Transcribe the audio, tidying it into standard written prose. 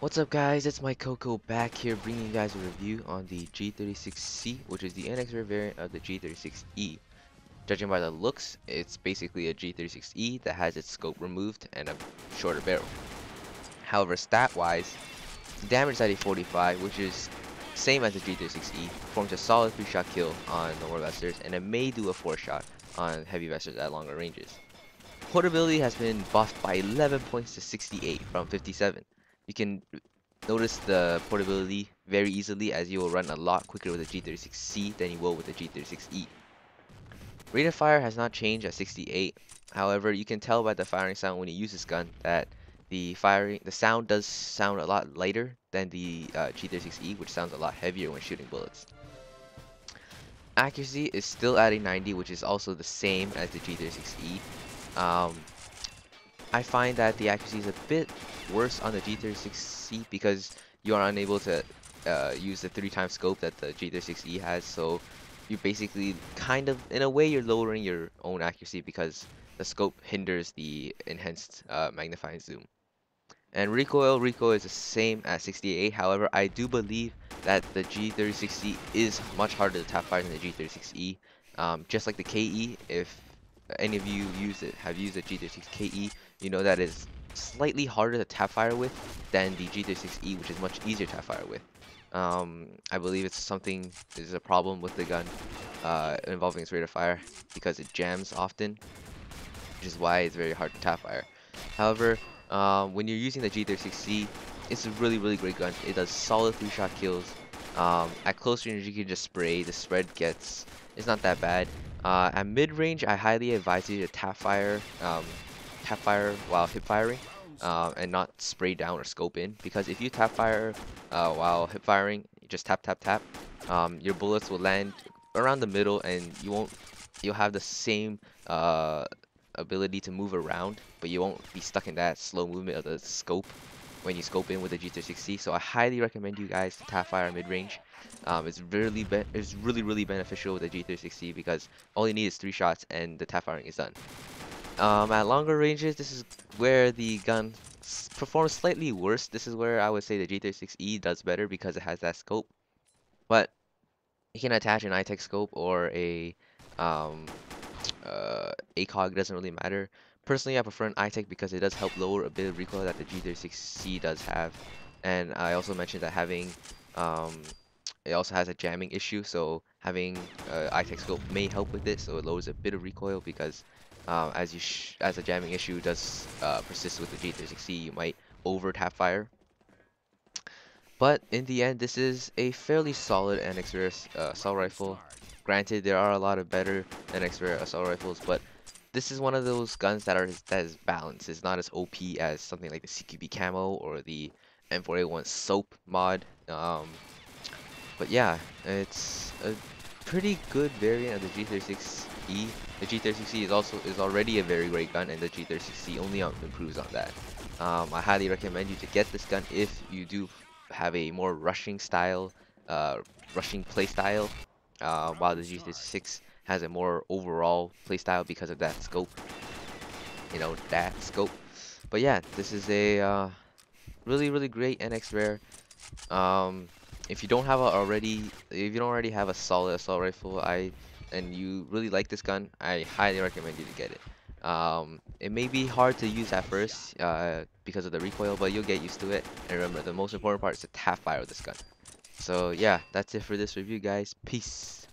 What's up guys, it's MikeCoco back here bringing you guys a review on the G36C, which is the NX variant of the G36E. Judging by the looks, it's basically a G36E that has its scope removed and a shorter barrel. However, stat-wise, the damage is at a 45, which is same as the G36E, performs a solid 3-shot kill on normal vesters, and it may do a 4-shot on heavy vesters at longer ranges. Portability has been buffed by 11 points to 68 from 57. You can notice the portability very easily as you will run a lot quicker with the G36C than you will with the G36E. Rate of fire has not changed at 68. However, you can tell by the firing sound when you use this gun that the sound does sound a lot lighter than the G36E, which sounds a lot heavier when shooting bullets. Accuracy is still at a 90, which is also the same as the G36E. Um, I find that the accuracy is a bit worse on the G36C because you are unable to use the 3-time scope that the G36E has, so you basically kind of, in a way, you're lowering your own accuracy because the scope hinders the enhanced magnifying zoom. And recoil is the same at 68. However, I do believe that the G36C is much harder to tap fire than the G36E. Just like the KE, if any of you have used the G36 KE, you know that is slightly harder to tap fire with than the G36E, which is much easier to tap fire with. I believe is a problem with the gun involving its rate of fire because it jams often, which is why it's very hard to tap fire. However, when you're using the G36C, it's a really great gun. It does solid 3-shot kills. At close range, you can just spray. The spread it's not that bad. At mid range, I highly advise you to tap fire while hip firing, and not spray down or scope in. Because if you tap fire while hip firing, you just tap, your bullets will land around the middle, and you'll have the same ability to move around, but you won't be stuck in that slow movement of the scope when you scope in with the G36C. So I highly recommend you guys to tap fire mid range. It's really beneficial with the G36C because all you need is 3 shots and the tap firing is done. At longer ranges, this is where the gun performs slightly worse. This is where I would say the G36E does better because it has that scope. But you can attach an iTech scope or a um, ACOG, doesn't really matter. Personally, I prefer an iTech because it does help lower a bit of recoil that the G36C does have. And I also mentioned that um, it also has a jamming issue, so having iTech scope may help with it, so it lowers a bit of recoil because as a jamming issue does persist with the G36C, you might over tap fire. But in the end, this is a fairly solid NX Rare assault rifle. Granted, there are a lot of better NX Rare assault rifles, but this is one of those guns that is balanced. It's not as OP as something like the CQB Camo or the M4A1 Soap mod. But yeah, it's a pretty good variant of the G36E. The G36E is already a very great gun, and the G36C only improves on that. I highly recommend you to get this gun if you do have a more rushing play style, while the G36 has a more overall play style because of that scope. That scope. But yeah, this is a really great NX Rare. Um, if you don't already have a solid assault rifle, and you really like this gun, I highly recommend you to get it. It may be hard to use at first, because of the recoil, but you'll get used to it. And remember, the most important part is to tap fire with this gun. So yeah, that's it for this review, guys. Peace.